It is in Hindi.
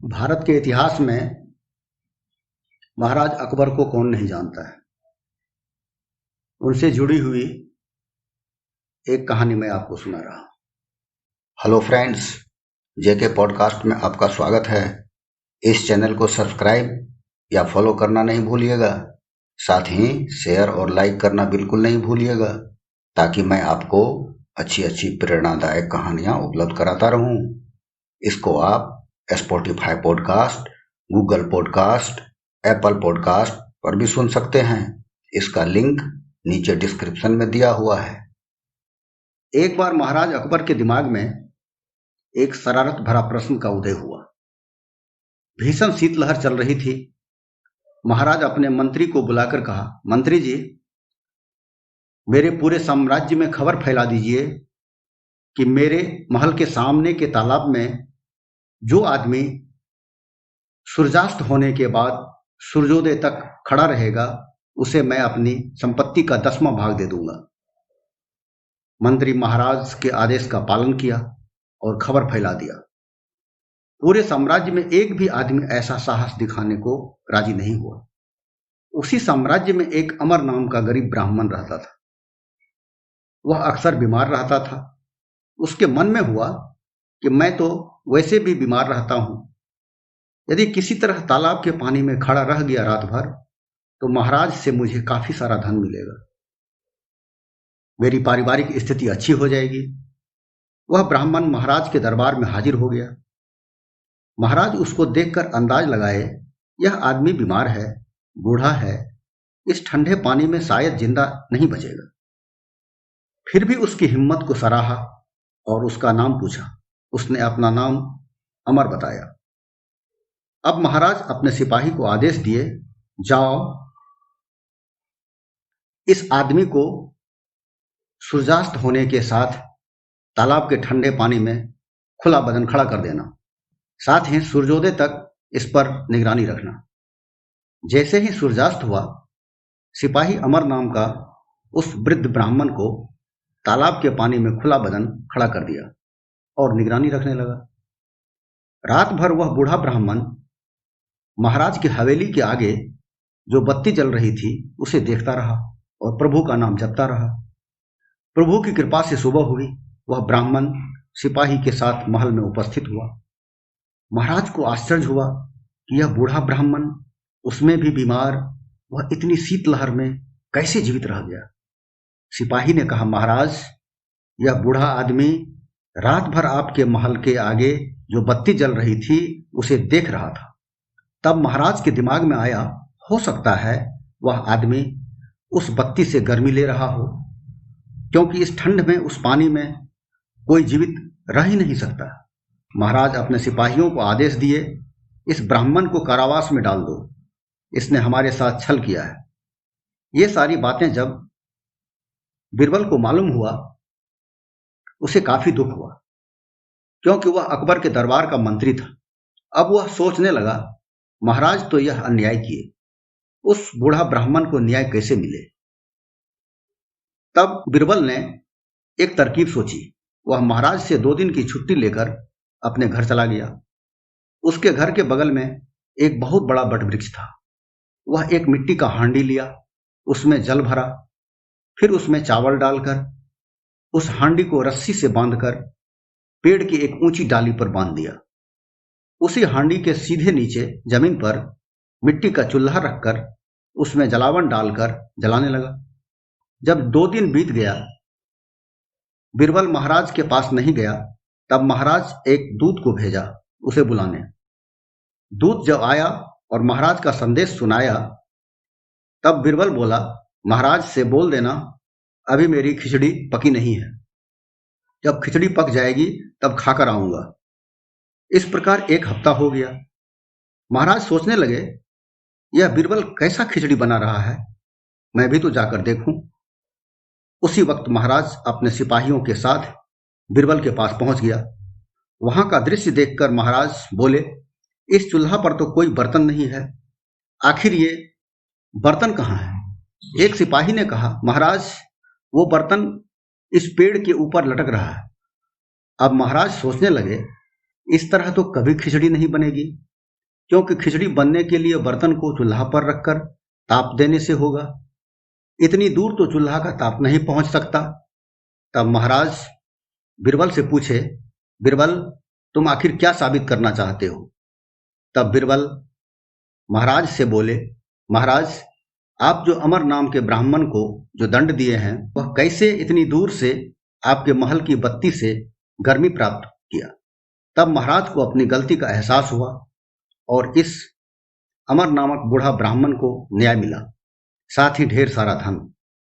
भारत के इतिहास में महाराज अकबर को कौन नहीं जानता है। उनसे जुड़ी हुई एक कहानी मैं आपको सुना रहा हूं। हेलो फ्रेंड्स, जेके पॉडकास्ट में आपका स्वागत है। इस चैनल को सब्सक्राइब या फॉलो करना नहीं भूलिएगा। साथ ही शेयर और लाइक करना बिल्कुल नहीं भूलिएगा, ताकि मैं आपको अच्छी अच्छी प्रेरणादायक कहानियां उपलब्ध कराता रहूं। इसको आप Spotify podcast, Google podcast, Apple podcast पर भी सुन सकते हैं। इसका लिंक नीचे डिस्क्रिप्शन में दिया हुआ है। एक बार महाराज अकबर के दिमाग में एक शरारत भरा प्रश्न का उदय हुआ। भीषण शीतलहर चल रही थी। महाराज अपने मंत्री को बुलाकर कहा, मंत्री जी, मेरे पूरे साम्राज्य में खबर फैला दीजिए कि मेरे महल के सामने के तालाब में जो आदमी सूर्यास्त होने के बाद सूर्योदय तक खड़ा रहेगा, उसे मैं अपनी संपत्ति का 10वां भाग दे दूंगा। मंत्री महाराज के आदेश का पालन किया और खबर फैला दिया। पूरे साम्राज्य में एक भी आदमी ऐसा साहस दिखाने को राजी नहीं हुआ। उसी साम्राज्य में एक अमर नाम का गरीब ब्राह्मण रहता था। वह अक्सर बीमार रहता था। उसके मन में हुआ कि मैं तो वैसे भी बीमार रहता हूं। यदि किसी तरह तालाब के पानी में खड़ा रह गया रात भर, तो महाराज से मुझे काफी सारा धन मिलेगा। मेरी पारिवारिक स्थिति अच्छी हो जाएगी। वह ब्राह्मण महाराज के दरबार में हाजिर हो गया। महाराज उसको देखकर अंदाज लगाए, यह आदमी बीमार है, बूढ़ा है, इस ठंडे पानी में शायद जिंदा नहीं बचेगा। फिर भी उसकी हिम्मत को सराहा और उसका नाम पूछा। उसने अपना नाम अमर बताया। अब महाराज अपने सिपाही को आदेश दिए, जाओ इस आदमी को सूर्यास्त होने के साथ तालाब के ठंडे पानी में खुला बदन खड़ा कर देना। साथ ही सूर्योदय तक इस पर निगरानी रखना। जैसे ही सूर्यास्त हुआ, सिपाही अमर नाम का उस वृद्ध ब्राह्मण को तालाब के पानी में खुला बदन खड़ा कर दिया और निगरानी रखने लगा। रात भर वह बूढ़ा ब्राह्मण महाराज की हवेली के आगे जो बत्ती जल रही थी उसे देखता रहा और प्रभु का नाम जपता रहा। प्रभु की कृपा से सुबह हुई। वह ब्राह्मण सिपाही के साथ महल में उपस्थित हुआ। महाराज को आश्चर्य हुआ कि यह बूढ़ा ब्राह्मण, उसमें भी बीमार, वह इतनी शीतलहर में कैसे जीवित रह गया। सिपाही ने कहा, महाराज, यह बूढ़ा आदमी रात भर आपके महल के आगे जो बत्ती जल रही थी उसे देख रहा था। तब महाराज के दिमाग में आया, हो सकता है वह आदमी उस बत्ती से गर्मी ले रहा हो, क्योंकि इस ठंड में उस पानी में कोई जीवित रह ही नहीं सकता। महाराज अपने सिपाहियों को आदेश दिए, इस ब्राह्मण को कारावास में डाल दो, इसने हमारे साथ छल किया है। ये सारी बातें जब बीरबल को मालूम हुआ, उसे काफी दुख हुआ, क्योंकि वह अकबर के दरबार का मंत्री था। अब वह सोचने लगा, महाराज तो यह अन्याय किए, उस बूढ़ा ब्राह्मण को न्याय कैसे मिले। तब बीरबल ने एक तरकीब सोची। वह महाराज से 2 दिन की छुट्टी लेकर अपने घर चला गया। उसके घर के बगल में एक बहुत बड़ा बट वृक्ष था। वह एक मिट्टी का हांडी लिया, उसमें जल भरा, फिर उसमें चावल डालकर उस हांडी को रस्सी से बांधकर पेड़ की एक ऊंची डाली पर बांध दिया। उसी हांडी के सीधे नीचे जमीन पर मिट्टी का चूल्हा रखकर उसमें जलावन डालकर जलाने लगा। जब 2 दिन बीत गया, बीरबल महाराज के पास नहीं गया। तब महाराज एक दूत को भेजा उसे बुलाने। दूत जब आया और महाराज का संदेश सुनाया, तब बीरबल बोला, महाराज से बोल देना अभी मेरी खिचड़ी पकी नहीं है, जब खिचड़ी पक जाएगी तब खाकर आऊंगा। इस प्रकार 1 हफ्ता हो गया। महाराज सोचने लगे, यह बीरबल कैसा खिचड़ी बना रहा है, मैं भी तो जाकर देखूं। उसी वक्त महाराज अपने सिपाहियों के साथ बीरबल के पास पहुंच गया। वहां का दृश्य देखकर महाराज बोले, इस चूल्हा पर तो कोई बर्तन नहीं है, आखिर ये बर्तन कहाँ है। एक सिपाही ने कहा, महाराज, वो बर्तन इस पेड़ के ऊपर लटक रहा है। अब महाराज सोचने लगे, इस तरह तो कभी खिचड़ी नहीं बनेगी। क्योंकि खिचड़ी बनने के लिए बर्तन को चूल्हा पर रखकर ताप देने से होगा। इतनी दूर तो चूल्हा का ताप नहीं पहुंच सकता। तब महाराज बीरबल से पूछे, बीरबल तुम आखिर क्या साबित करना चाहते हो? तब बीरबल महाराज से बोले, महाराज आप जो अमर नाम के ब्राह्मण को जो दंड दिए हैं वह कैसे इतनी दूर से आपके महल की बत्ती से गर्मी प्राप्त किया। तब महाराज को अपनी गलती का एहसास हुआ और इस अमर नामक बूढ़ा ब्राह्मण को न्याय मिला, साथ ही ढेर सारा धन।